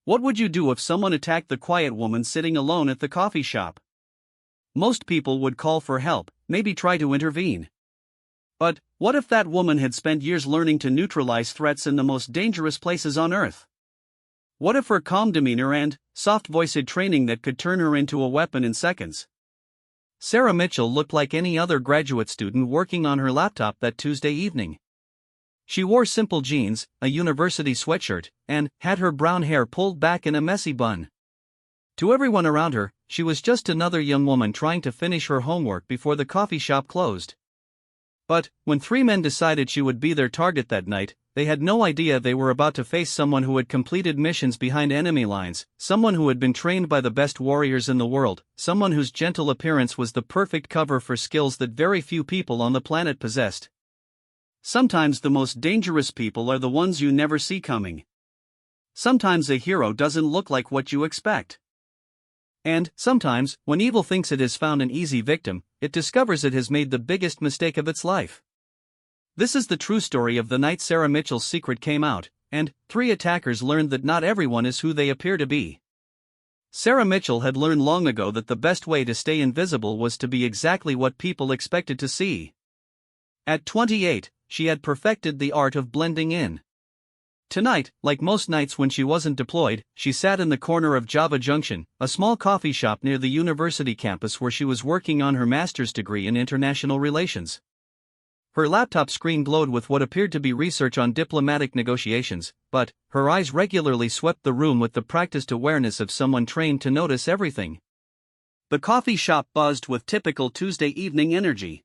What would you do if someone attacked the quiet woman sitting alone at the coffee shop? Most people would call for help, maybe try to intervene. But what if that woman had spent years learning to neutralize threats in the most dangerous places on earth? What if her calm demeanor and soft-voiced training that could turn her into a weapon in seconds? Sarah Mitchell looked like any other graduate student working on her laptop that Tuesday evening. She wore simple jeans, a university sweatshirt, and had her brown hair pulled back in a messy bun. To everyone around her, she was just another young woman trying to finish her homework before the coffee shop closed. But when three men decided she would be their target that night, they had no idea they were about to face someone who had completed missions behind enemy lines, someone who had been trained by the best warriors in the world, someone whose gentle appearance was the perfect cover for skills that very few people on the planet possessed. Sometimes the most dangerous people are the ones you never see coming. Sometimes a hero doesn't look like what you expect. And sometimes, when evil thinks it has found an easy victim, it discovers it has made the biggest mistake of its life. This is the true story of the night Sarah Mitchell's secret came out, and three attackers learned that not everyone is who they appear to be. Sarah Mitchell had learned long ago that the best way to stay invisible was to be exactly what people expected to see. At 28, she had perfected the art of blending in. Tonight, like most nights when she wasn't deployed, she sat in the corner of Java Junction, a small coffee shop near the university campus where she was working on her master's degree in international relations. Her laptop screen glowed with what appeared to be research on diplomatic negotiations, but her eyes regularly swept the room with the practiced awareness of someone trained to notice everything. The coffee shop buzzed with typical Tuesday evening energy.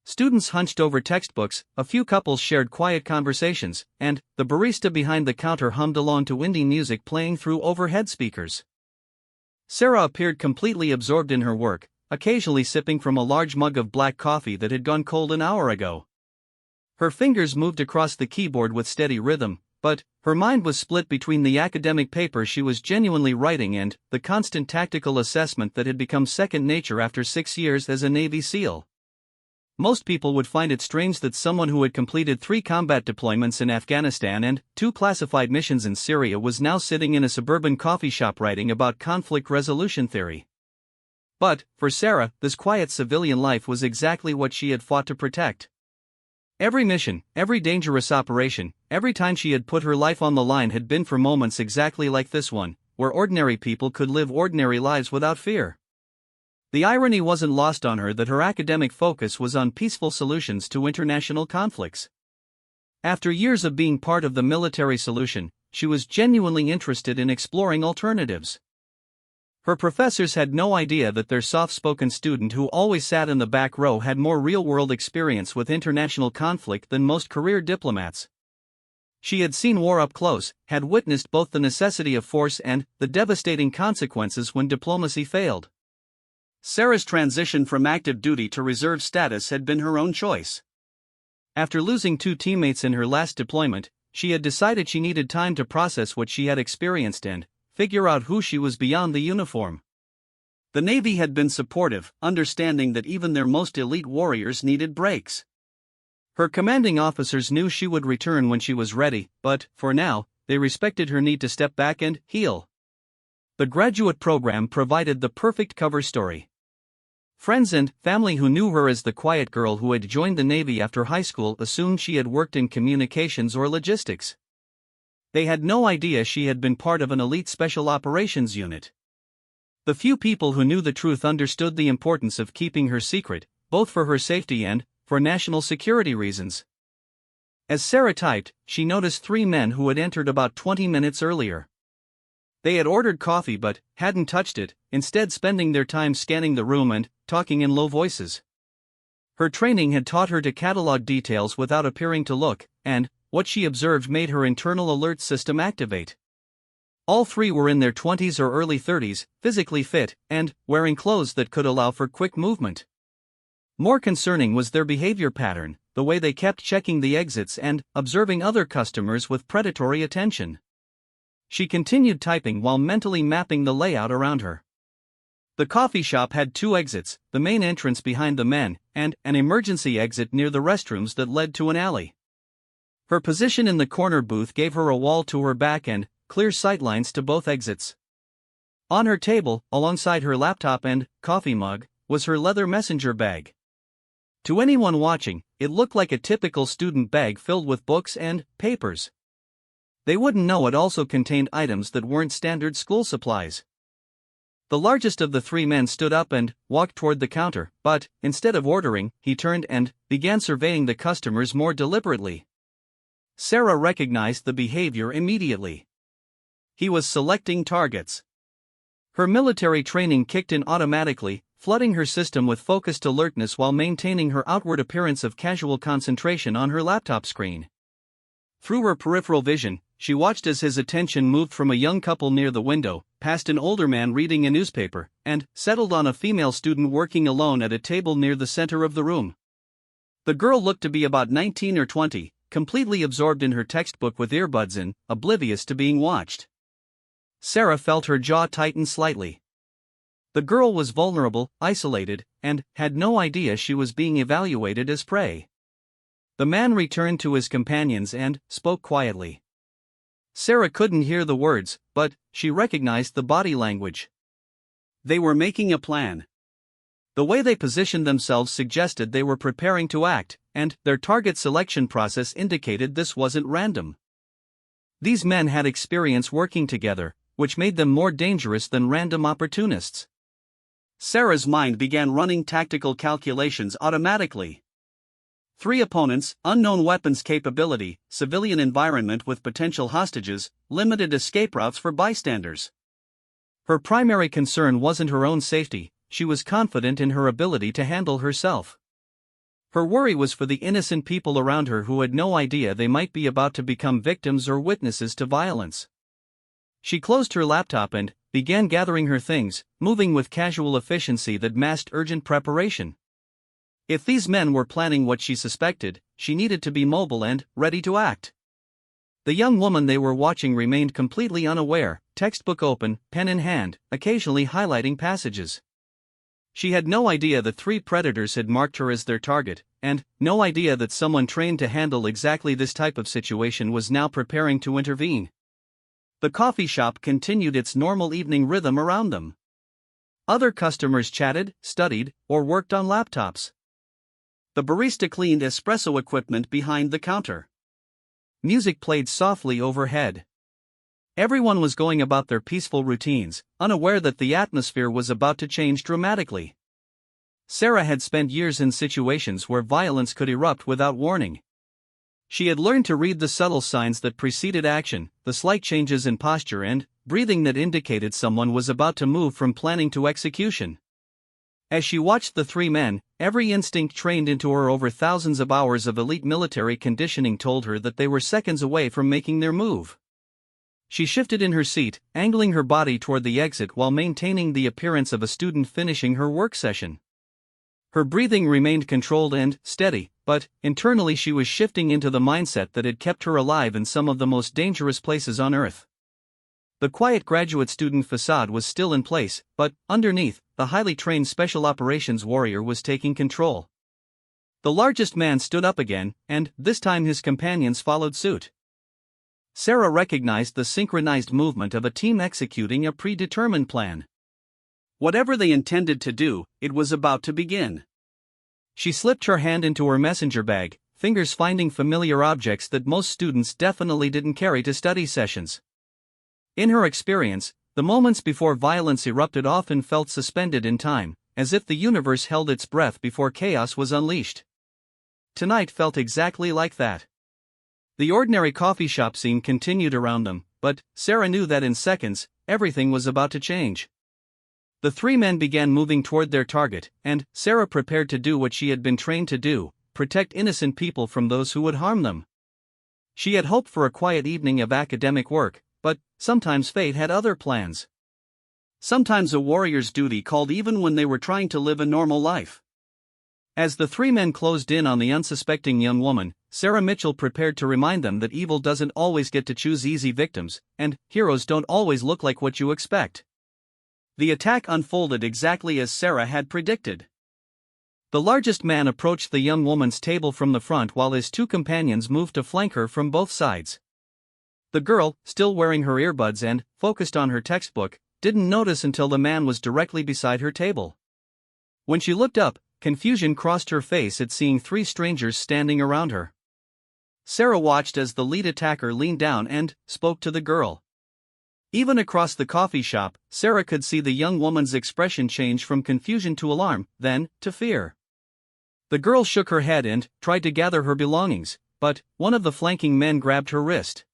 Students hunched over textbooks, a few couples shared quiet conversations, and the barista behind the counter hummed along to indie music playing through overhead speakers. Sarah appeared completely absorbed in her work, occasionally sipping from a large mug of black coffee that had gone cold an hour ago. Her fingers moved across the keyboard with steady rhythm, but her mind was split between the academic paper she was genuinely writing and the constant tactical assessment that had become second nature after 6 years as a Navy SEAL. Most people would find it strange that someone who had completed 3 combat deployments in Afghanistan and 2 classified missions in Syria was now sitting in a suburban coffee shop writing about conflict resolution theory. But, for Sarah, this quiet civilian life was exactly what she had fought to protect. Every mission, every dangerous operation, every time she had put her life on the line had been for moments exactly like this one, where ordinary people could live ordinary lives without fear. The irony wasn't lost on her that her academic focus was on peaceful solutions to international conflicts. After years of being part of the military solution, she was genuinely interested in exploring alternatives. Her professors had no idea that their soft-spoken student who always sat in the back row had more real-world experience with international conflict than most career diplomats. She had seen war up close, had witnessed both the necessity of force and the devastating consequences when diplomacy failed. Sarah's transition from active duty to reserve status had been her own choice. After losing 2 teammates in her last deployment, she had decided she needed time to process what she had experienced and figure out who she was beyond the uniform. The Navy had been supportive, understanding that even their most elite warriors needed breaks. Her commanding officers knew she would return when she was ready, but, for now, they respected her need to step back and heal. The graduate program provided the perfect cover story. Friends and family who knew her as the quiet girl who had joined the Navy after high school assumed she had worked in communications or logistics. They had no idea she had been part of an elite special operations unit. The few people who knew the truth understood the importance of keeping her secret, both for her safety and for national security reasons. As Sarah typed, she noticed 3 men who had entered about 20 minutes earlier. They had ordered coffee but hadn't touched it, instead spending their time scanning the room and talking in low voices. Her training had taught her to catalog details without appearing to look, and what she observed made her internal alert system activate. All 3 were in their 20s or early 30s, physically fit, and wearing clothes that could allow for quick movement. More concerning was their behavior pattern, the way they kept checking the exits and observing other customers with predatory attention. She continued typing while mentally mapping the layout around her. The coffee shop had 2 exits, the main entrance behind the men, and an emergency exit near the restrooms that led to an alley. Her position in the corner booth gave her a wall to her back and clear sightlines to both exits. On her table, alongside her laptop and coffee mug, was her leather messenger bag. To anyone watching, it looked like a typical student bag filled with books and papers. They wouldn't know it also contained items that weren't standard school supplies. The largest of the three men stood up and walked toward the counter, but, instead of ordering, he turned and began surveying the customers more deliberately. Sarah recognized the behavior immediately. He was selecting targets. Her military training kicked in automatically, flooding her system with focused alertness while maintaining her outward appearance of casual concentration on her laptop screen. Through her peripheral vision, she watched as his attention moved from a young couple near the window, past an older man reading a newspaper, and settled on a female student working alone at a table near the center of the room. The girl looked to be about 19 or 20, completely absorbed in her textbook with earbuds in, oblivious to being watched. Sarah felt her jaw tighten slightly. The girl was vulnerable, isolated, and had no idea she was being evaluated as prey. The man returned to his companions and spoke quietly. Sarah couldn't hear the words, but she recognized the body language. They were making a plan. The way they positioned themselves suggested they were preparing to act, and their target selection process indicated this wasn't random. These men had experience working together, which made them more dangerous than random opportunists. Sarah's mind began running tactical calculations automatically. 3 opponents, unknown weapons capability, civilian environment with potential hostages, limited escape routes for bystanders. Her primary concern wasn't her own safety, she was confident in her ability to handle herself. Her worry was for the innocent people around her who had no idea they might be about to become victims or witnesses to violence. She closed her laptop and began gathering her things, moving with casual efficiency that masked urgent preparation. If these men were planning what she suspected, she needed to be mobile and ready to act. The young woman they were watching remained completely unaware, textbook open, pen in hand, occasionally highlighting passages. She had no idea the 3 predators had marked her as their target, and no idea that someone trained to handle exactly this type of situation was now preparing to intervene. The coffee shop continued its normal evening rhythm around them. Other customers chatted, studied, or worked on laptops. The barista cleaned espresso equipment behind the counter. Music played softly overhead. Everyone was going about their peaceful routines, unaware that the atmosphere was about to change dramatically. Sarah had spent years in situations where violence could erupt without warning. She had learned to read the subtle signs that preceded action, the slight changes in posture and breathing that indicated someone was about to move from planning to execution. As she watched the 3 men, every instinct trained into her over thousands of hours of elite military conditioning told her that they were seconds away from making their move. She shifted in her seat, angling her body toward the exit while maintaining the appearance of a student finishing her work session. Her breathing remained controlled and steady, but internally she was shifting into the mindset that had kept her alive in some of the most dangerous places on Earth. The quiet graduate student facade was still in place, but underneath, the highly trained special operations warrior was taking control. The largest man stood up again, and this time his companions followed suit. Sarah recognized the synchronized movement of a team executing a predetermined plan. Whatever they intended to do, it was about to begin. She slipped her hand into her messenger bag, fingers finding familiar objects that most students definitely didn't carry to study sessions. In her experience, the moments before violence erupted often felt suspended in time, as if the universe held its breath before chaos was unleashed. Tonight felt exactly like that. The ordinary coffee shop scene continued around them, but Sarah knew that in seconds, everything was about to change. The 3 men began moving toward their target, and Sarah prepared to do what she had been trained to do, protect innocent people from those who would harm them. She had hoped for a quiet evening of academic work, but sometimes fate had other plans. Sometimes a warrior's duty called even when they were trying to live a normal life. As the 3 men closed in on the unsuspecting young woman, Sarah Mitchell prepared to remind them that evil doesn't always get to choose easy victims, and heroes don't always look like what you expect. The attack unfolded exactly as Sarah had predicted. The largest man approached the young woman's table from the front while his 2 companions moved to flank her from both sides. The girl, still wearing her earbuds and focused on her textbook, didn't notice until the man was directly beside her table. When she looked up, confusion crossed her face at seeing three strangers standing around her. Sarah watched as the lead attacker leaned down and spoke to the girl. Even across the coffee shop, Sarah could see the young woman's expression change from confusion to alarm, then to fear. The girl shook her head and tried to gather her belongings, but one of the flanking men grabbed her wrist.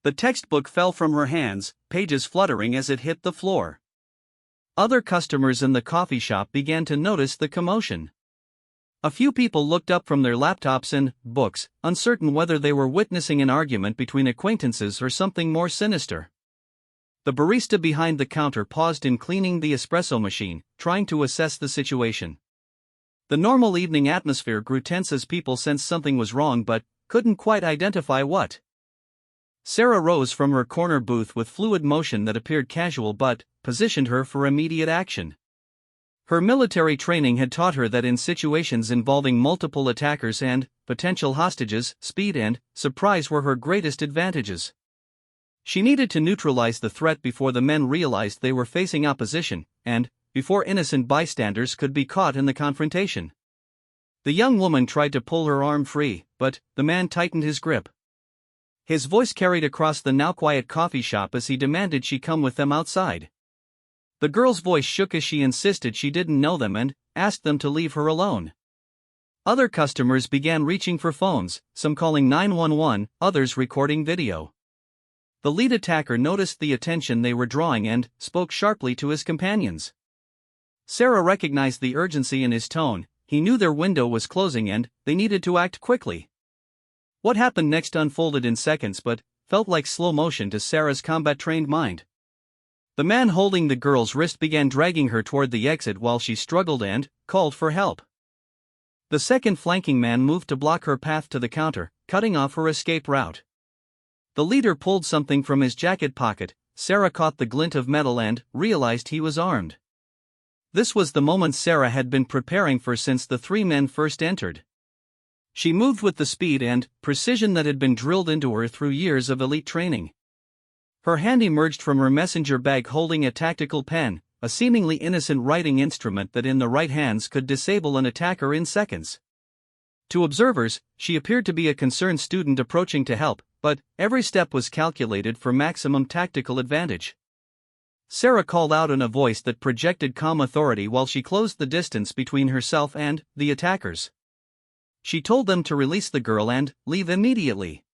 The textbook fell from her hands, pages fluttering as it hit the floor. Other customers in the coffee shop began to notice the commotion. A few people looked up from their laptops and books, uncertain whether they were witnessing an argument between acquaintances or something more sinister. The barista behind the counter paused in cleaning the espresso machine, trying to assess the situation. The normal evening atmosphere grew tense as people sensed something was wrong but couldn't quite identify what. Sarah rose from her corner booth with fluid motion that appeared casual but positioned her for immediate action. Her military training had taught her that in situations involving multiple attackers and potential hostages, speed and surprise were her greatest advantages. She needed to neutralize the threat before the men realized they were facing opposition, and before innocent bystanders could be caught in the confrontation. The young woman tried to pull her arm free, but the man tightened his grip. His voice carried across the now quiet coffee shop as he demanded she come with them outside. The girl's voice shook as she insisted she didn't know them and asked them to leave her alone. Other customers began reaching for phones, some calling 911, others recording video. The lead attacker noticed the attention they were drawing and spoke sharply to his companions. Sarah recognized the urgency in his tone. He knew their window was closing and they needed to act quickly. What happened next unfolded in seconds but felt like slow motion to Sarah's combat-trained mind. The man holding the girl's wrist began dragging her toward the exit while she struggled and called for help. The second flanking man moved to block her path to the counter, cutting off her escape route. The leader pulled something from his jacket pocket. Sarah caught the glint of metal and realized he was armed. This was the moment Sarah had been preparing for since the three men first entered. She moved with the speed and precision that had been drilled into her through years of elite training. Her hand emerged from her messenger bag holding a tactical pen, a seemingly innocent writing instrument that in the right hands could disable an attacker in seconds. To observers, she appeared to be a concerned student approaching to help, but every step was calculated for maximum tactical advantage. Sarah called out in a voice that projected calm authority while she closed the distance between herself and the attackers. She told them to release the girl and leave immediately.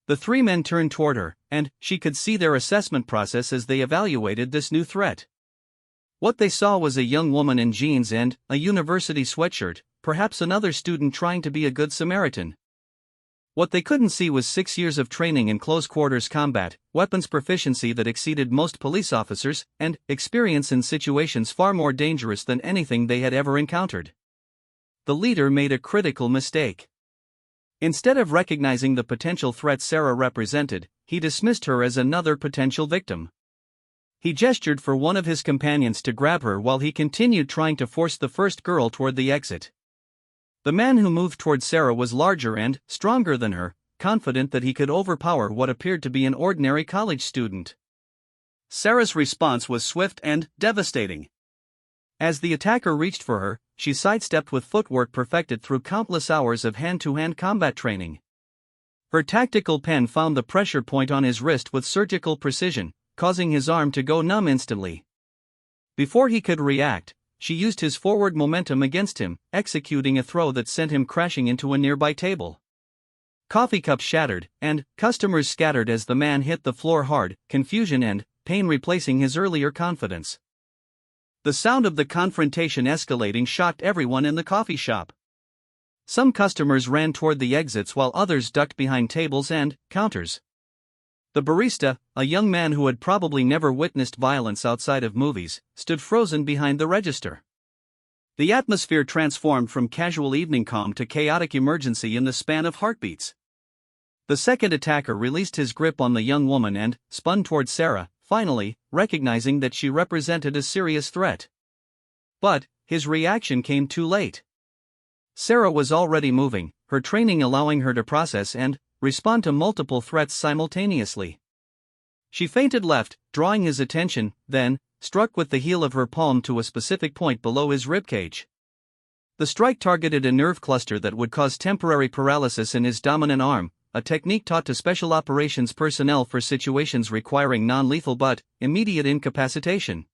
The three men turned toward her, and she could see their assessment process as they evaluated this new threat. What they saw was a young woman in jeans and a university sweatshirt, perhaps another student trying to be a good Samaritan. What they couldn't see was 6 years of training in close-quarters combat, weapons proficiency that exceeded most police officers, and experience in situations far more dangerous than anything they had ever encountered. The leader made a critical mistake. Instead of recognizing the potential threat Sarah represented, he dismissed her as another potential victim. He gestured for one of his companions to grab her while he continued trying to force the first girl toward the exit. The man who moved toward Sarah was larger and stronger than her, confident that he could overpower what appeared to be an ordinary college student. Sarah's response was swift and devastating. As the attacker reached for her, she sidestepped with footwork perfected through countless hours of hand-to-hand combat training. Her tactical pen found the pressure point on his wrist with surgical precision, causing his arm to go numb instantly. Before he could react, she used his forward momentum against him, executing a throw that sent him crashing into a nearby table. Coffee cups shattered, and customers scattered as the man hit the floor hard, confusion and pain replacing his earlier confidence. The sound of the confrontation escalating shocked everyone in the coffee shop. Some customers ran toward the exits while others ducked behind tables and counters. The barista, a young man who had probably never witnessed violence outside of movies, stood frozen behind the register. The atmosphere transformed from casual evening calm to chaotic emergency in the span of heartbeats. The second attacker released his grip on the young woman and spun toward Sarah, finally, recognizing that she represented a serious threat. But his reaction came too late. Sarah was already moving, her training allowing her to process and respond to multiple threats simultaneously. She feinted left, drawing his attention, then struck with the heel of her palm to a specific point below his ribcage. The strike targeted a nerve cluster that would cause temporary paralysis in his dominant arm, a technique taught to special operations personnel for situations requiring non-lethal but immediate incapacitation.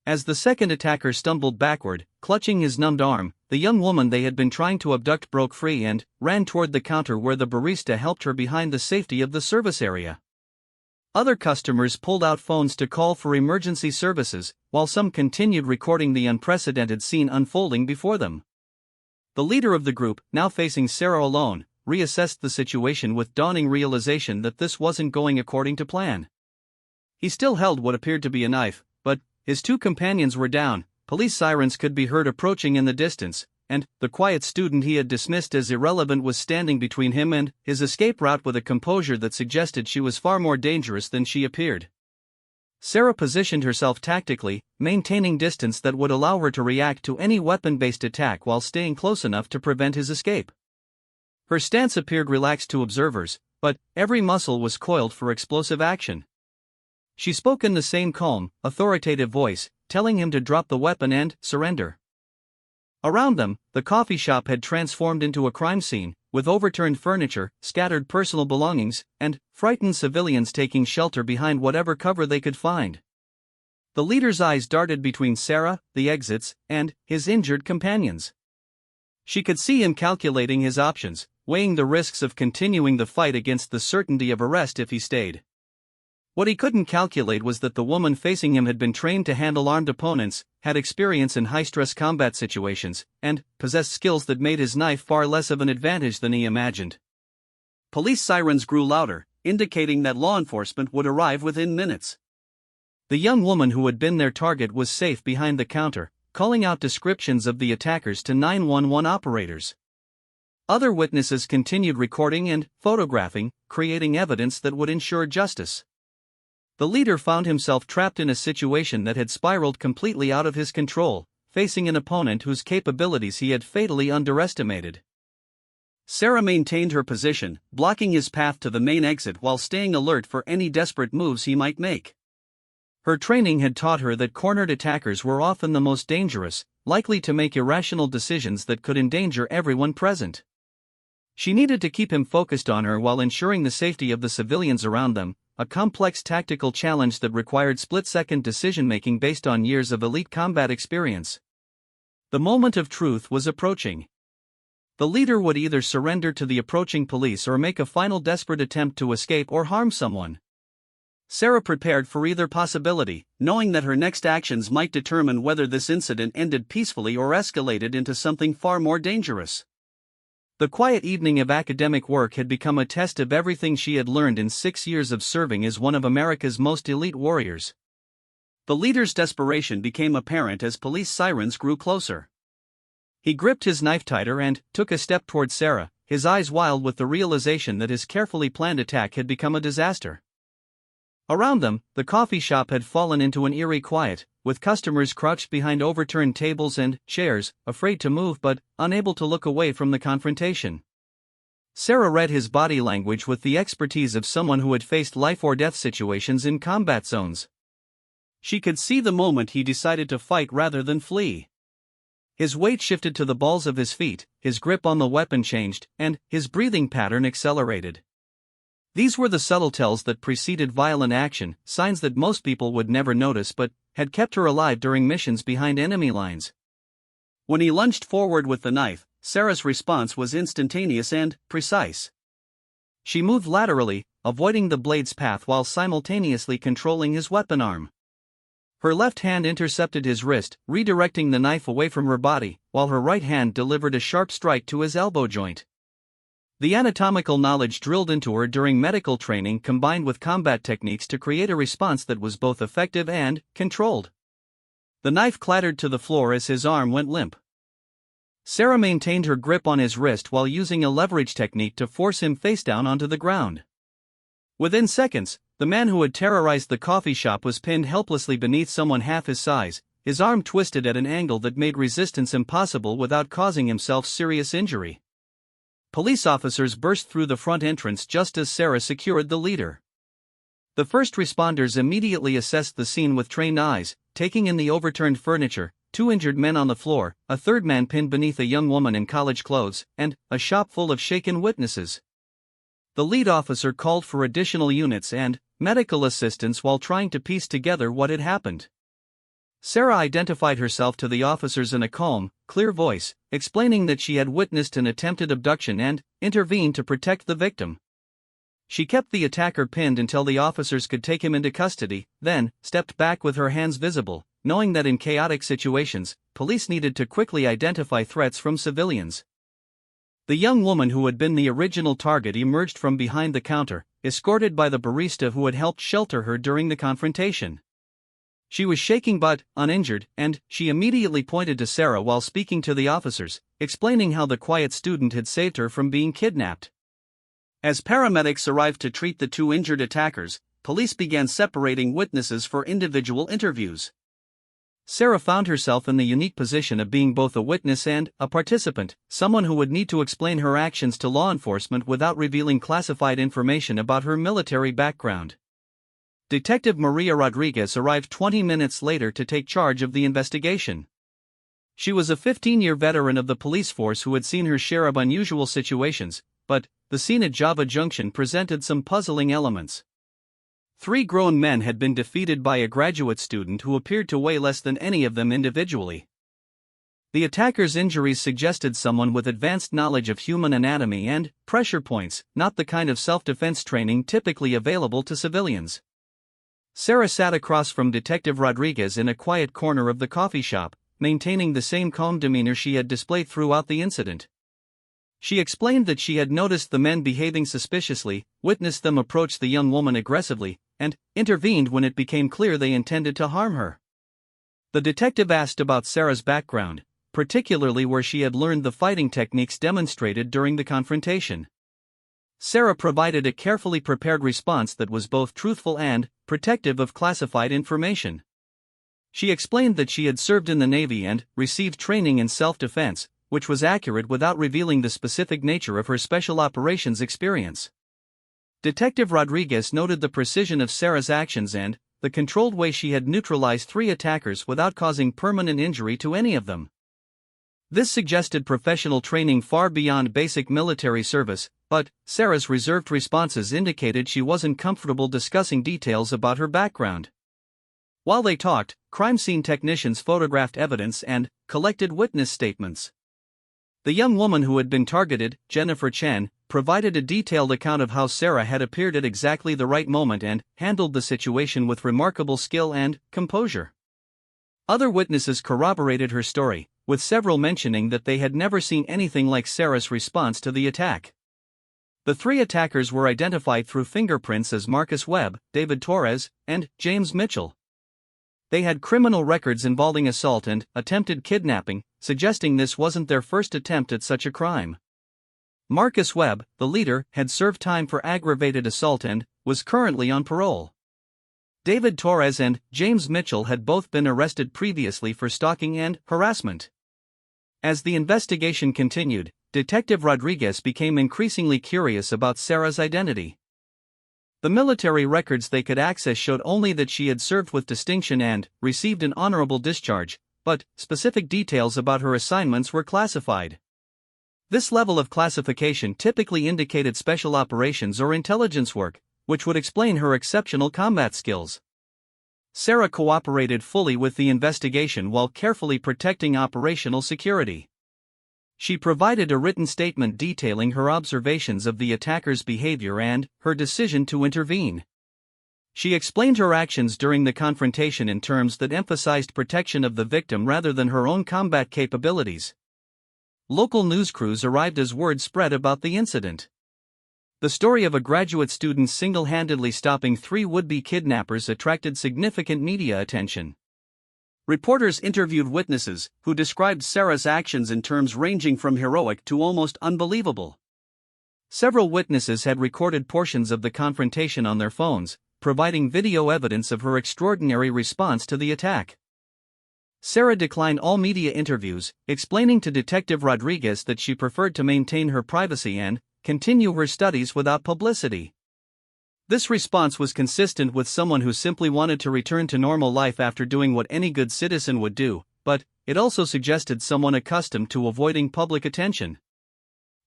As the second attacker stumbled backward, clutching his numbed arm, the young woman they had been trying to abduct broke free and ran toward the counter where the barista helped her behind the safety of the service area. Other customers pulled out phones to call for emergency services, while some continued recording the unprecedented scene unfolding before them. The leader of the group, now facing Sarah alone, reassessed the situation with dawning realization that this wasn't going according to plan. He still held what appeared to be a knife, but his two companions were down, police sirens could be heard approaching in the distance, and the quiet student he had dismissed as irrelevant was standing between him and his escape route with a composure that suggested she was far more dangerous than she appeared. Sarah positioned herself tactically, maintaining distance that would allow her to react to any weapon-based attack while staying close enough to prevent his escape. Her stance appeared relaxed to observers, but every muscle was coiled for explosive action. She spoke in the same calm, authoritative voice, telling him to drop the weapon and surrender. Around them, the coffee shop had transformed into a crime scene, with overturned furniture, scattered personal belongings, and frightened civilians taking shelter behind whatever cover they could find. The leader's eyes darted between Sarah, the exits, and his injured companions. She could see him calculating his options, weighing the risks of continuing the fight against the certainty of arrest if he stayed. What he couldn't calculate was that the woman facing him had been trained to handle armed opponents, had experience in high-stress combat situations, and possessed skills that made his knife far less of an advantage than he imagined. Police sirens grew louder, indicating that law enforcement would arrive within minutes. The young woman who had been their target was safe behind the counter, calling out descriptions of the attackers to 911 operators. Other witnesses continued recording and photographing, creating evidence that would ensure justice. The leader found himself trapped in a situation that had spiraled completely out of his control, facing an opponent whose capabilities he had fatally underestimated. Sarah maintained her position, blocking his path to the main exit while staying alert for any desperate moves he might make. Her training had taught her that cornered attackers were often the most dangerous, likely to make irrational decisions that could endanger everyone present. She needed to keep him focused on her while ensuring the safety of the civilians around them, a complex tactical challenge that required split-second decision-making based on years of elite combat experience. The moment of truth was approaching. The leader would either surrender to the approaching police or make a final desperate attempt to escape or harm someone. Sarah prepared for either possibility, knowing that her next actions might determine whether this incident ended peacefully or escalated into something far more dangerous. The quiet evening of academic work had become a test of everything she had learned in 6 years of serving as one of America's most elite warriors. The leader's desperation became apparent as police sirens grew closer. He gripped his knife tighter and took a step toward Sarah, his eyes wild with the realization that his carefully planned attack had become a disaster. Around them, the coffee shop had fallen into an eerie quiet, with customers crouched behind overturned tables and chairs, afraid to move but unable to look away from the confrontation. Sarah read his body language with the expertise of someone who had faced life-or-death situations in combat zones. She could see the moment he decided to fight rather than flee. His weight shifted to the balls of his feet, his grip on the weapon changed, and his breathing pattern accelerated. These were the subtle tells that preceded violent action, signs that most people would never notice but had kept her alive during missions behind enemy lines. When he lunged forward with the knife, Sarah's response was instantaneous and precise. She moved laterally, avoiding the blade's path while simultaneously controlling his weapon arm. Her left hand intercepted his wrist, redirecting the knife away from her body, while her right hand delivered a sharp strike to his elbow joint. The anatomical knowledge drilled into her during medical training combined with combat techniques to create a response that was both effective and controlled. The knife clattered to the floor as his arm went limp. Sarah maintained her grip on his wrist while using a leverage technique to force him face down onto the ground. Within seconds, the man who had terrorized the coffee shop was pinned helplessly beneath someone half his size, his arm twisted at an angle that made resistance impossible without causing himself serious injury. police officers burst through the front entrance just as Sarah secured the leader. The first responders immediately assessed the scene with trained eyes, taking in the overturned furniture, 2 injured men on the floor, a third man pinned beneath a young woman in college clothes, and a shop full of shaken witnesses. The lead officer called for additional units and medical assistance while trying to piece together what had happened. Sarah identified herself to the officers in a calm, clear voice, explaining that she had witnessed an attempted abduction and intervened to protect the victim. She kept the attacker pinned until the officers could take him into custody, then stepped back with her hands visible, knowing that in chaotic situations, police needed to quickly identify threats from civilians. The young woman who had been the original target emerged from behind the counter, escorted by the barista who had helped shelter her during the confrontation. She was shaking but uninjured, and she immediately pointed to Sarah while speaking to the officers, explaining how the quiet student had saved her from being kidnapped. As paramedics arrived to treat the 2 injured attackers, police began separating witnesses for individual interviews. Sarah found herself in the unique position of being both a witness and a participant, someone who would need to explain her actions to law enforcement without revealing classified information about her military background. Detective Maria Rodriguez arrived 20 minutes later to take charge of the investigation. She was a 15-year veteran of the police force who had seen her share of unusual situations, but the scene at Java Junction presented some puzzling elements. 3 grown men had been defeated by a graduate student who appeared to weigh less than any of them individually. The attacker's injuries suggested someone with advanced knowledge of human anatomy and pressure points, not the kind of self-defense training typically available to civilians. Sarah sat across from Detective Rodriguez in a quiet corner of the coffee shop, maintaining the same calm demeanor she had displayed throughout the incident. She explained that she had noticed the men behaving suspiciously, witnessed them approach the young woman aggressively, and intervened when it became clear they intended to harm her. The detective asked about Sarah's background, particularly where she had learned the fighting techniques demonstrated during the confrontation. Sarah provided a carefully prepared response that was both truthful and protective of classified information. She explained that she had served in the Navy and received training in self-defense, which was accurate without revealing the specific nature of her special operations experience. Detective Rodriguez noted the precision of Sarah's actions and the controlled way she had neutralized 3 attackers without causing permanent injury to any of them. This suggested professional training far beyond basic military service, but Sarah's reserved responses indicated she wasn't comfortable discussing details about her background. While they talked, crime scene technicians photographed evidence and collected witness statements. The young woman who had been targeted, Jennifer Chen, provided a detailed account of how Sarah had appeared at exactly the right moment and handled the situation with remarkable skill and composure. Other witnesses corroborated her story, with several mentioning that they had never seen anything like Sarah's response to the attack. The 3 attackers were identified through fingerprints as Marcus Webb, David Torres, and James Mitchell. They had criminal records involving assault and attempted kidnapping, suggesting this wasn't their first attempt at such a crime. Marcus Webb, the leader, had served time for aggravated assault and was currently on parole. David Torres and James Mitchell had both been arrested previously for stalking and harassment. As the investigation continued, Detective Rodriguez became increasingly curious about Sarah's identity. The military records they could access showed only that she had served with distinction and received an honorable discharge, but specific details about her assignments were classified. This level of classification typically indicated special operations or intelligence work, which would explain her exceptional combat skills. Sarah cooperated fully with the investigation while carefully protecting operational security. She provided a written statement detailing her observations of the attacker's behavior and her decision to intervene. She explained her actions during the confrontation in terms that emphasized protection of the victim rather than her own combat capabilities. Local news crews arrived as word spread about the incident. The story of a graduate student single-handedly stopping 3 would-be kidnappers attracted significant media attention. Reporters interviewed witnesses, who described Sarah's actions in terms ranging from heroic to almost unbelievable. Several witnesses had recorded portions of the confrontation on their phones, providing video evidence of her extraordinary response to the attack. Sarah declined all media interviews, explaining to Detective Rodriguez that she preferred to maintain her privacy and continue her studies without publicity. This response was consistent with someone who simply wanted to return to normal life after doing what any good citizen would do, but it also suggested someone accustomed to avoiding public attention.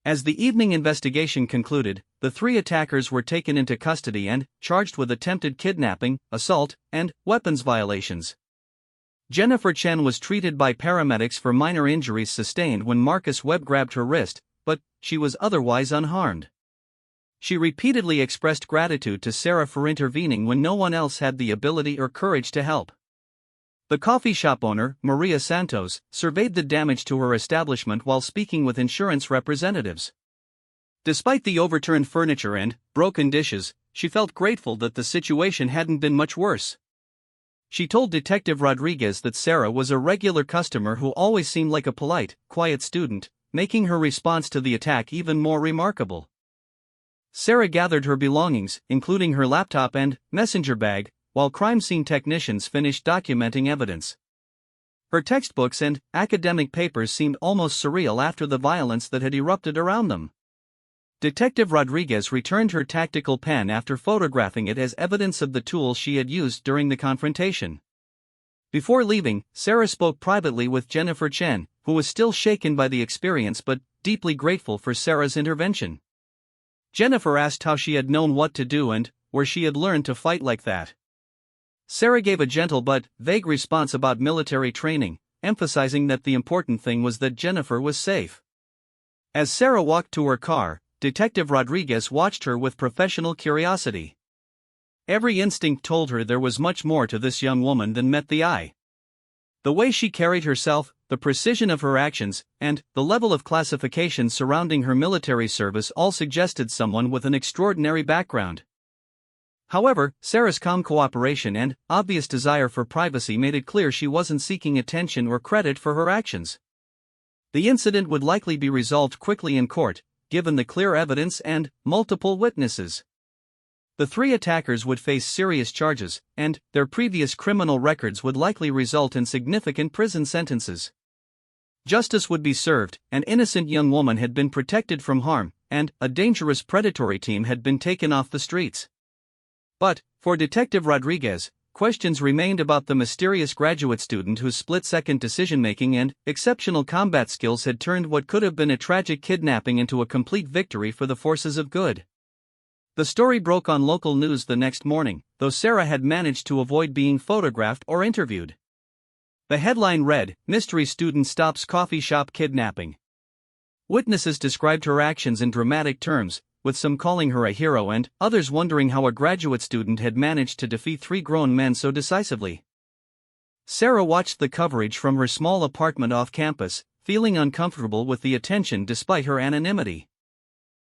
As the evening investigation concluded, the three attackers were taken into custody and charged with attempted kidnapping, assault, and weapons violations. Jennifer Chen was treated by paramedics for minor injuries sustained when Marcus Webb grabbed her wrist, but she was otherwise unharmed. She repeatedly expressed gratitude to Sarah for intervening when no one else had the ability or courage to help. The coffee shop owner, Maria Santos, surveyed the damage to her establishment while speaking with insurance representatives. Despite the overturned furniture and broken dishes, she felt grateful that the situation hadn't been much worse. She told Detective Rodriguez that Sarah was a regular customer who always seemed like a polite, quiet student, making her response to the attack even more remarkable. Sarah gathered her belongings, including her laptop and messenger bag, while crime scene technicians finished documenting evidence. Her textbooks and academic papers seemed almost surreal after the violence that had erupted around them. Detective Rodriguez returned her tactical pen after photographing it as evidence of the tools she had used during the confrontation. Before leaving, Sarah spoke privately with Jennifer Chen, who was still shaken by the experience but deeply grateful for Sarah's intervention. Jennifer asked how she had known what to do and where she had learned to fight like that. Sarah gave a gentle but vague response about military training, emphasizing that the important thing was that Jennifer was safe. As Sarah walked to her car, Detective Rodriguez watched her with professional curiosity. Every instinct told her there was much more to this young woman than met the eye. The way she carried herself, the precision of her actions, and the level of classification surrounding her military service all suggested someone with an extraordinary background. However, Sarah's calm cooperation and obvious desire for privacy made it clear she wasn't seeking attention or credit for her actions. The incident would likely be resolved quickly in court, given the clear evidence and multiple witnesses. The three attackers would face serious charges, and their previous criminal records would likely result in significant prison sentences. Justice would be served, an innocent young woman had been protected from harm, and a dangerous predatory team had been taken off the streets. But, for Detective Rodriguez, questions remained about the mysterious graduate student whose split-second decision-making and exceptional combat skills had turned what could have been a tragic kidnapping into a complete victory for the forces of good. The story broke on local news the next morning, though Sarah had managed to avoid being photographed or interviewed. The headline read, "Mystery Student Stops Coffee Shop Kidnapping." Witnesses described her actions in dramatic terms, with some calling her a hero and others wondering how a graduate student had managed to defeat three grown men so decisively. Sarah watched the coverage from her small apartment off campus, feeling uncomfortable with the attention despite her anonymity.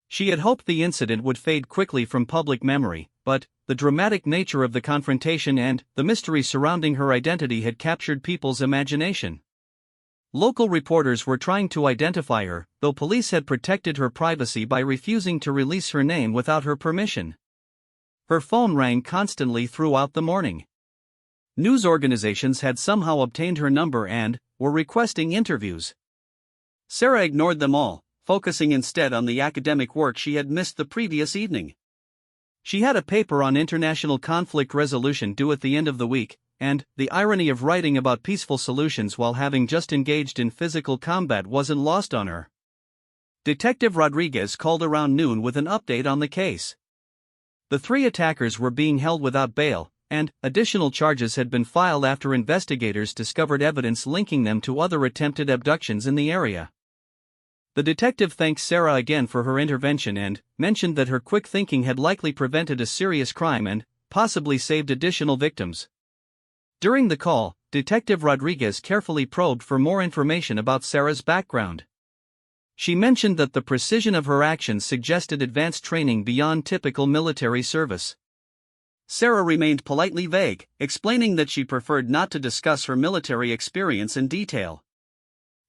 She had hoped the incident would fade quickly from public memory, but the dramatic nature of the confrontation and the mystery surrounding her identity had captured people's imagination. Local reporters were trying to identify her, though police had protected her privacy by refusing to release her name without her permission. Her phone rang constantly throughout the morning. News organizations had somehow obtained her number and were requesting interviews. Sarah ignored them all, focusing instead on the academic work she had missed the previous evening. She had a paper on international conflict resolution due at the end of the week, and the irony of writing about peaceful solutions while having just engaged in physical combat wasn't lost on her. Detective Rodriguez called around noon with an update on the case. The three attackers were being held without bail, and additional charges had been filed after investigators discovered evidence linking them to other attempted abductions in the area. The detective thanked Sarah again for her intervention and mentioned that her quick thinking had likely prevented a serious crime and possibly saved additional victims. During the call, Detective Rodriguez carefully probed for more information about Sarah's background. She mentioned that the precision of her actions suggested advanced training beyond typical military service. Sarah remained politely vague, explaining that she preferred not to discuss her military experience in detail.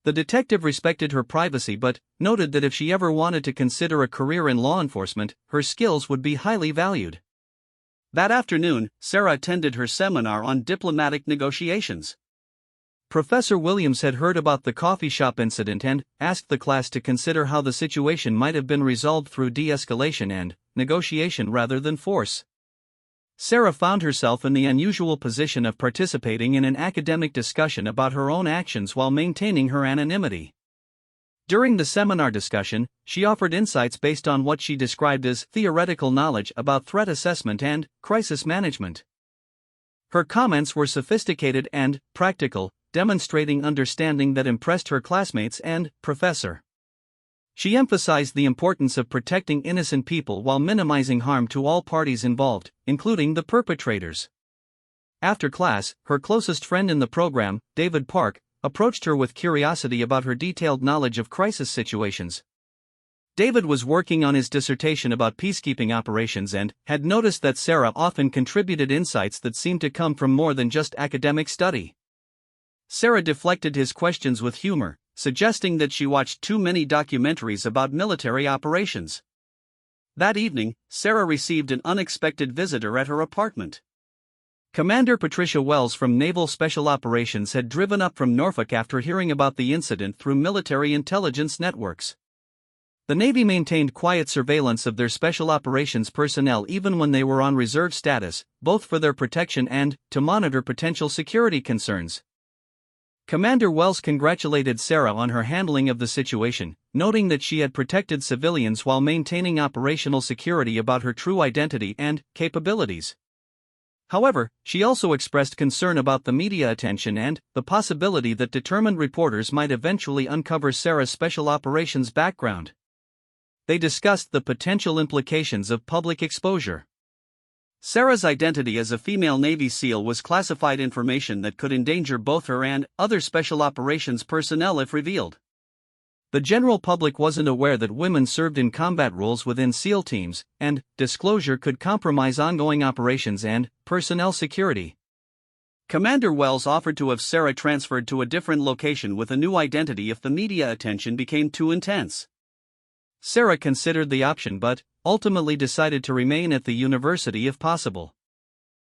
The detective respected her privacy but noted that if she ever wanted to consider a career in law enforcement, her skills would be highly valued. That afternoon, Sarah attended her seminar on diplomatic negotiations. Professor Williams had heard about the coffee shop incident and asked the class to consider how the situation might have been resolved through de-escalation and negotiation rather than force. Sarah found herself in the unusual position of participating in an academic discussion about her own actions while maintaining her anonymity. During the seminar discussion, she offered insights based on what she described as theoretical knowledge about threat assessment and crisis management. Her comments were sophisticated and practical, demonstrating understanding that impressed her classmates and professor. She emphasized the importance of protecting innocent people while minimizing harm to all parties involved, including the perpetrators. After class, her closest friend in the program, David Park, approached her with curiosity about her detailed knowledge of crisis situations. David was working on his dissertation about peacekeeping operations and had noticed that Sarah often contributed insights that seemed to come from more than just academic study. Sarah deflected his questions with humor, suggesting that she watched too many documentaries about military operations. That evening, Sarah received an unexpected visitor at her apartment. Commander Patricia Wells from Naval Special Operations had driven up from Norfolk after hearing about the incident through military intelligence networks. The Navy maintained quiet surveillance of their special operations personnel even when they were on reserve status, both for their protection and to monitor potential security concerns. Commander Wells congratulated Sarah on her handling of the situation, noting that she had protected civilians while maintaining operational security about her true identity and capabilities. However, she also expressed concern about the media attention and the possibility that determined reporters might eventually uncover Sarah's special operations background. They discussed the potential implications of public exposure. Sarah's identity as a female Navy SEAL was classified information that could endanger both her and other special operations personnel if revealed. The general public wasn't aware that women served in combat roles within SEAL teams, and disclosure could compromise ongoing operations and personnel security. Commander Wells offered to have Sarah transferred to a different location with a new identity if the media attention became too intense. Sarah considered the option but ultimately decided to remain at the university if possible.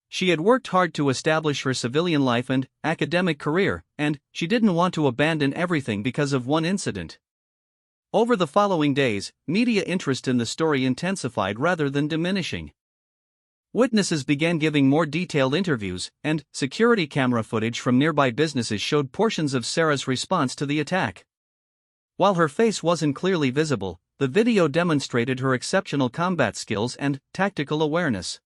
She had worked hard to establish her civilian life and academic career, and she didn't want to abandon everything because of one incident. Over the following days, media interest in the story intensified rather than diminishing. Witnesses began giving more detailed interviews, and security camera footage from nearby businesses showed portions of Sarah's response to the attack. While her face wasn't clearly visible, the video demonstrated her exceptional combat skills and tactical awareness.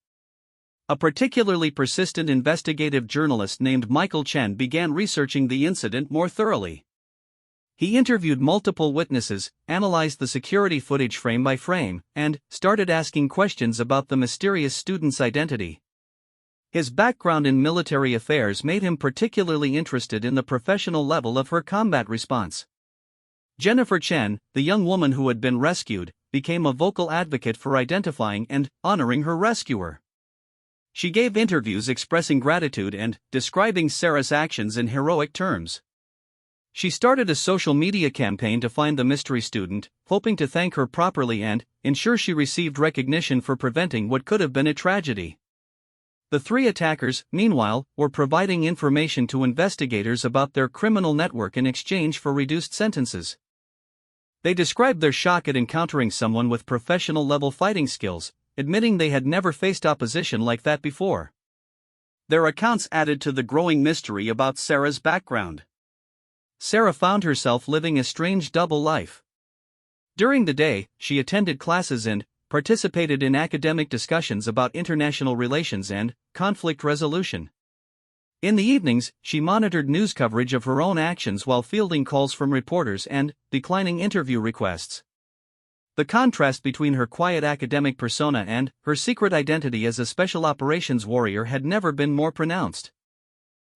A particularly persistent investigative journalist named Michael Chen began researching the incident more thoroughly. He interviewed multiple witnesses, analyzed the security footage frame by frame, and started asking questions about the mysterious student's identity. His background in military affairs made him particularly interested in the professional level of her combat response. Jennifer Chen, the young woman who had been rescued, became a vocal advocate for identifying and honoring her rescuer. She gave interviews expressing gratitude and describing Sarah's actions in heroic terms. She started a social media campaign to find the mystery student, hoping to thank her properly and ensure she received recognition for preventing what could have been a tragedy. The three attackers, meanwhile, were providing information to investigators about their criminal network in exchange for reduced sentences. They described their shock at encountering someone with professional-level fighting skills, admitting they had never faced opposition like that before. Their accounts added to the growing mystery about Sarah's background. Sarah found herself living a strange double life. During the day, she attended classes and participated in academic discussions about international relations and conflict resolution. In the evenings, she monitored news coverage of her own actions while fielding calls from reporters and declining interview requests. The contrast between her quiet academic persona and her secret identity as a special operations warrior had never been more pronounced.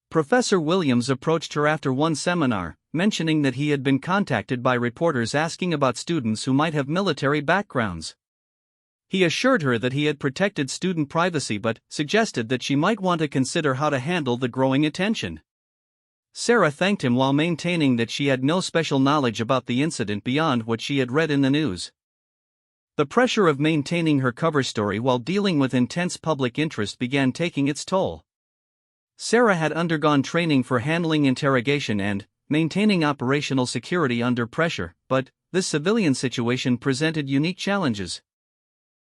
Professor Williams approached her after one seminar, mentioning that he had been contacted by reporters asking about students who might have military backgrounds. He assured her that he had protected student privacy but suggested that she might want to consider how to handle the growing attention. Sarah thanked him while maintaining that she had no special knowledge about the incident beyond what she had read in the news. The pressure of maintaining her cover story while dealing with intense public interest began taking its toll. Sarah had undergone training for handling interrogation and maintaining operational security under pressure, but this civilian situation presented unique challenges.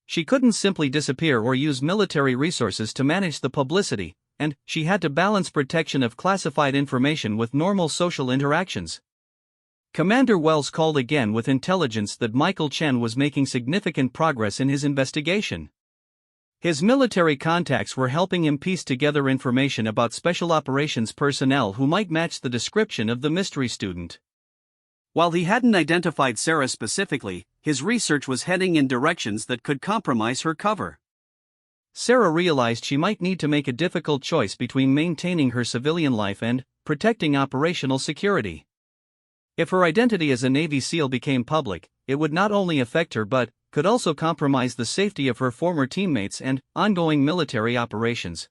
She couldn't simply disappear or use military resources to manage the publicity, and she had to balance protection of classified information with normal social interactions. Commander Wells called again with intelligence that Michael Chen was making significant progress in his investigation. His military contacts were helping him piece together information about special operations personnel who might match the description of the mystery student. While he hadn't identified Sarah specifically, his research was heading in directions that could compromise her cover. Sarah realized she might need to make a difficult choice between maintaining her civilian life and protecting operational security. If her identity as a Navy SEAL became public, it would not only affect her but could also compromise the safety of her former teammates and ongoing military operations.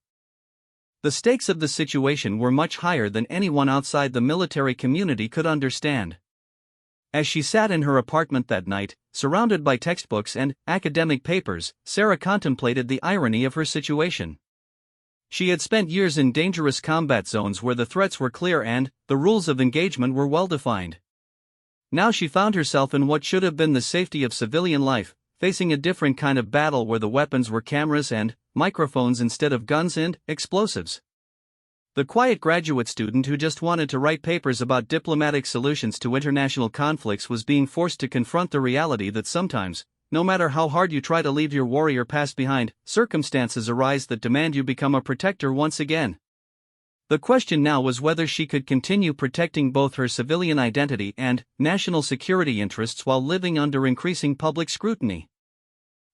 The stakes of the situation were much higher than anyone outside the military community could understand. As she sat in her apartment that night, surrounded by textbooks and academic papers, Sarah contemplated the irony of her situation. She had spent years in dangerous combat zones where the threats were clear and the rules of engagement were well defined. Now she found herself in what should have been the safety of civilian life, facing a different kind of battle where the weapons were cameras and microphones instead of guns and explosives. The quiet graduate student who just wanted to write papers about diplomatic solutions to international conflicts was being forced to confront the reality that sometimes, no matter how hard you try to leave your warrior past behind, circumstances arise that demand you become a protector once again. The question now was whether she could continue protecting both her civilian identity and national security interests while living under increasing public scrutiny.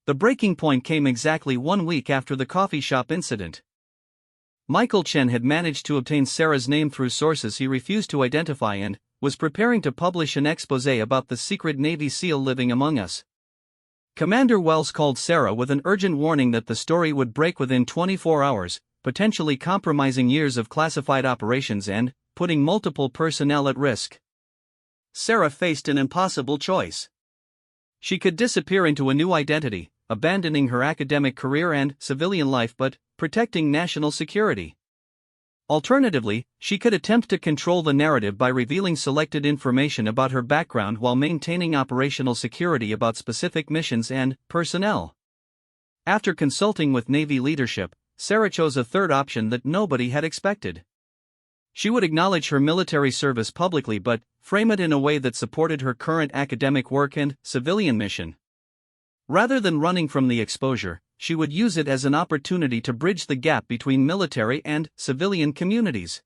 The breaking point came exactly 1 week after the coffee shop incident. Michael Chen had managed to obtain Sarah's name through sources he refused to identify and was preparing to publish an exposé about the secret Navy SEAL living among us. Commander Wells called Sarah with an urgent warning that the story would break within 24 hours, potentially compromising years of classified operations and putting multiple personnel at risk. Sarah faced an impossible choice. She could disappear into a new identity, abandoning her academic career and civilian life but protecting national security. Alternatively, she could attempt to control the narrative by revealing selected information about her background while maintaining operational security about specific missions and personnel. After consulting with Navy leadership, Sarah chose a third option that nobody had expected. She would acknowledge her military service publicly but frame it in a way that supported her current academic work and civilian mission. Rather than running from the exposure, she would use it as an opportunity to bridge the gap between military and civilian communities.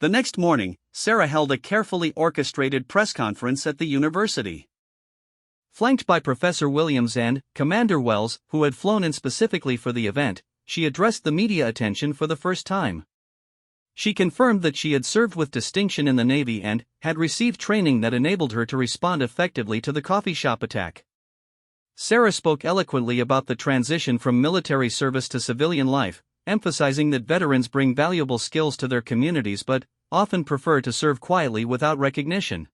The next morning, Sarah held a carefully orchestrated press conference at the university. Flanked by Professor Williams and Commander Wells, who had flown in specifically for the event, she addressed the media attention for the first time. She confirmed that she had served with distinction in the Navy and had received training that enabled her to respond effectively to the coffee shop attack. Sarah spoke eloquently about the transition from military service to civilian life, emphasizing that veterans bring valuable skills to their communities but often prefer to serve quietly without recognition.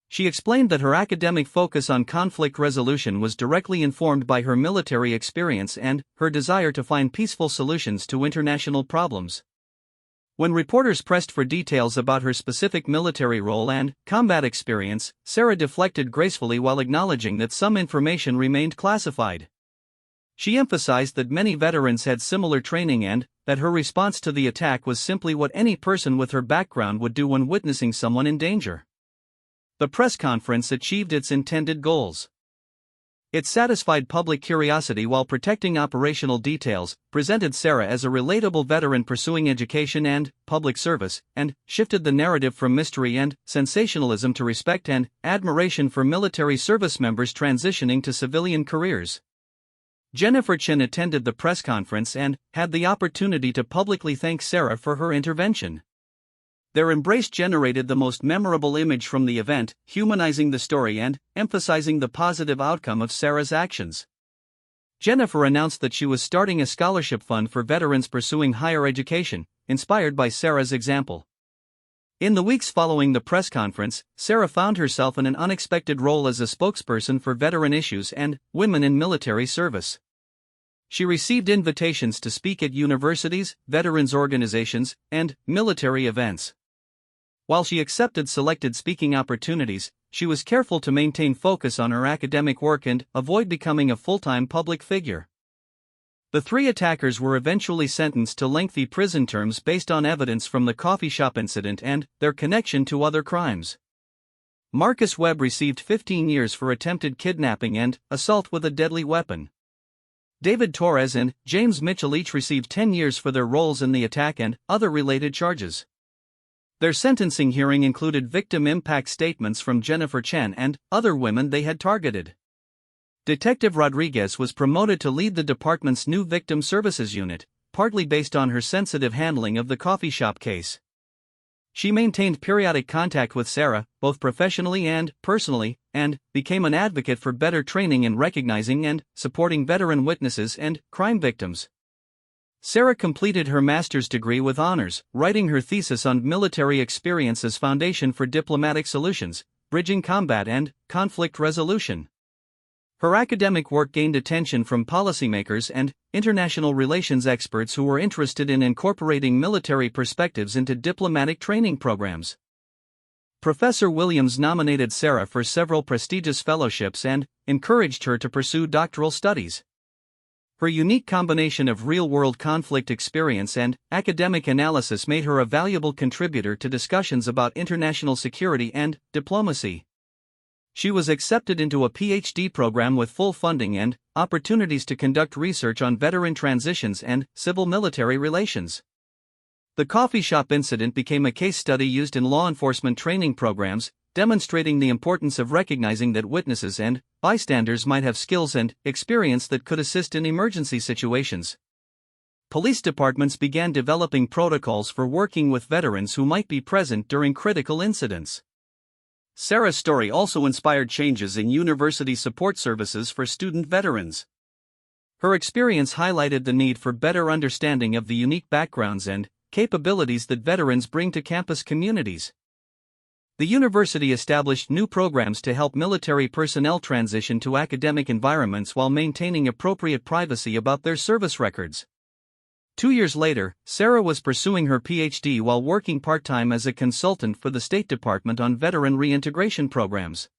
She explained that her academic focus on conflict resolution was directly informed by her military experience and her desire to find peaceful solutions to international problems. When reporters pressed for details about her specific military role and combat experience, Sarah deflected gracefully while acknowledging that some information remained classified. She emphasized that many veterans had similar training and that her response to the attack was simply what any person with her background would do when witnessing someone in danger. The press conference achieved its intended goals. It satisfied public curiosity while protecting operational details, presented Sarah as a relatable veteran pursuing education and public service, and shifted the narrative from mystery and sensationalism to respect and admiration for military service members transitioning to civilian careers. Jennifer Chin attended the press conference and had the opportunity to publicly thank Sarah for her intervention. Their embrace generated the most memorable image from the event, humanizing the story and emphasizing the positive outcome of Sarah's actions. Jennifer announced that she was starting a scholarship fund for veterans pursuing higher education, inspired by Sarah's example. In the weeks following the press conference, Sarah found herself in an unexpected role as a spokesperson for veteran issues and women in military service. She received invitations to speak at universities, veterans organizations, and military events. While she accepted selected speaking opportunities, she was careful to maintain focus on her academic work and avoid becoming a full-time public figure. The three attackers were eventually sentenced to lengthy prison terms based on evidence from the coffee shop incident and their connection to other crimes. Marcus Webb received 15 years for attempted kidnapping and assault with a deadly weapon. David Torres and James Mitchell each received 10 years for their roles in the attack and other related charges. Their sentencing hearing included victim impact statements from Jennifer Chen and other women they had targeted. Detective Rodriguez was promoted to lead the department's new Victim Services Unit, partly based on her sensitive handling of the coffee shop case. She maintained periodic contact with Sarah, both professionally and personally, and became an advocate for better training in recognizing and supporting veteran witnesses and crime victims. Sarah completed her master's degree with honors, writing her thesis on military experience as foundation for diplomatic solutions, bridging combat and conflict resolution. Her academic work gained attention from policymakers and international relations experts who were interested in incorporating military perspectives into diplomatic training programs. Professor Williams nominated Sarah for several prestigious fellowships and encouraged her to pursue doctoral studies. Her unique combination of real-world conflict experience and academic analysis made her a valuable contributor to discussions about international security and diplomacy. She was accepted into a PhD program with full funding and opportunities to conduct research on veteran transitions and civil-military relations. The coffee shop incident became a case study used in law enforcement training programs, demonstrating the importance of recognizing that witnesses and bystanders might have skills and experience that could assist in emergency situations. Police departments began developing protocols for working with veterans who might be present during critical incidents. Sarah's story also inspired changes in university support services for student veterans. Her experience highlighted the need for better understanding of the unique backgrounds and capabilities that veterans bring to campus communities. The university established new programs to help military personnel transition to academic environments while maintaining appropriate privacy about their service records. 2 years later, Sarah was pursuing her PhD while working part-time as a consultant for the State Department on veteran reintegration programs.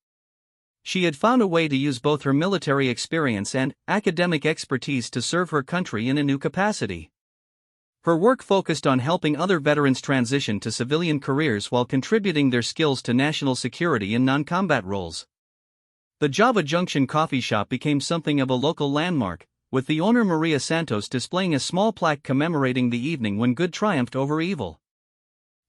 She had found a way to use both her military experience and academic expertise to serve her country in a new capacity. Her work focused on helping other veterans transition to civilian careers while contributing their skills to national security in non-combat roles. The Java Junction coffee shop became something of a local landmark, with the owner Maria Santos displaying a small plaque commemorating the evening when good triumphed over evil.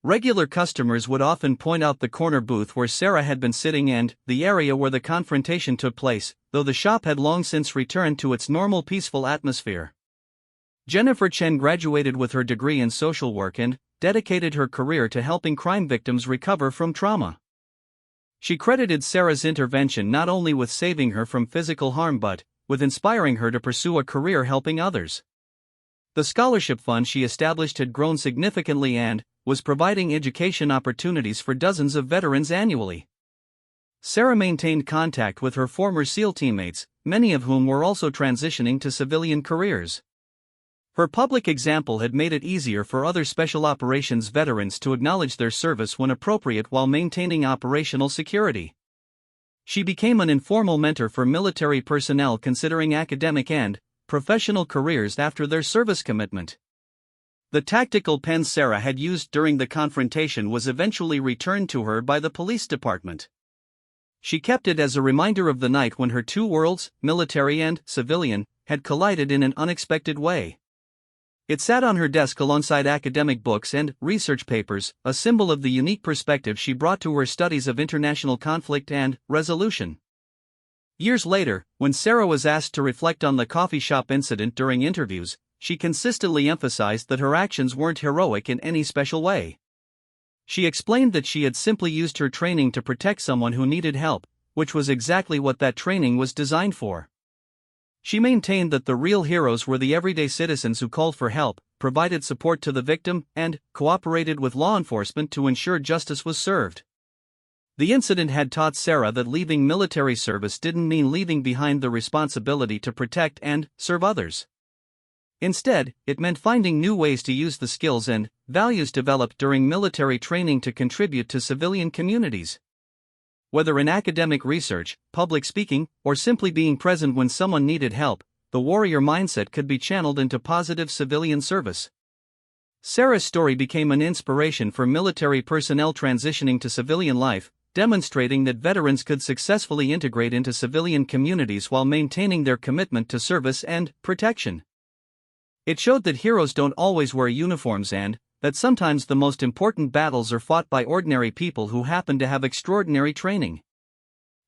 Regular customers would often point out the corner booth where Sarah had been sitting and the area where the confrontation took place, though the shop had long since returned to its normal peaceful atmosphere. Jennifer Chen graduated with her degree in social work and dedicated her career to helping crime victims recover from trauma. She credited Sarah's intervention not only with saving her from physical harm but with inspiring her to pursue a career helping others. The scholarship fund she established had grown significantly and was providing education opportunities for dozens of veterans annually. Sarah maintained contact with her former SEAL teammates, many of whom were also transitioning to civilian careers. Her public example had made it easier for other special operations veterans to acknowledge their service when appropriate while maintaining operational security. She became an informal mentor for military personnel considering academic and professional careers after their service commitment. The tactical pen Sarah had used during the confrontation was eventually returned to her by the police department. She kept it as a reminder of the night when her two worlds, military and civilian, had collided in an unexpected way. It sat on her desk alongside academic books and research papers, a symbol of the unique perspective she brought to her studies of international conflict and resolution. Years later, when Sarah was asked to reflect on the coffee shop incident during interviews, she consistently emphasized that her actions weren't heroic in any special way. She explained that she had simply used her training to protect someone who needed help, which was exactly what that training was designed for. She maintained that the real heroes were the everyday citizens who called for help, provided support to the victim, and cooperated with law enforcement to ensure justice was served. The incident had taught Sarah that leaving military service didn't mean leaving behind the responsibility to protect and serve others. Instead, it meant finding new ways to use the skills and values developed during military training to contribute to civilian communities. Whether in academic research, public speaking, or simply being present when someone needed help, the warrior mindset could be channeled into positive civilian service. Sarah's story became an inspiration for military personnel transitioning to civilian life, demonstrating that veterans could successfully integrate into civilian communities while maintaining their commitment to service and protection. It showed that heroes don't always wear uniforms and that sometimes the most important battles are fought by ordinary people who happen to have extraordinary training.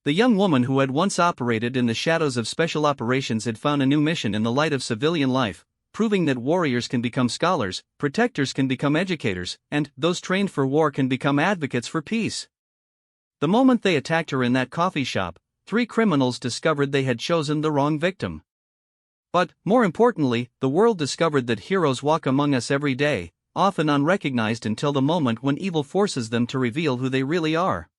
The young woman who had once operated in the shadows of special operations had found a new mission in the light of civilian life, proving that warriors can become scholars, protectors can become educators, and those trained for war can become advocates for peace. The moment they attacked her in that coffee shop, 3 criminals discovered they had chosen the wrong victim. But, more importantly, the world discovered that heroes walk among us every day, often unrecognized until the moment when evil forces them to reveal who they really are.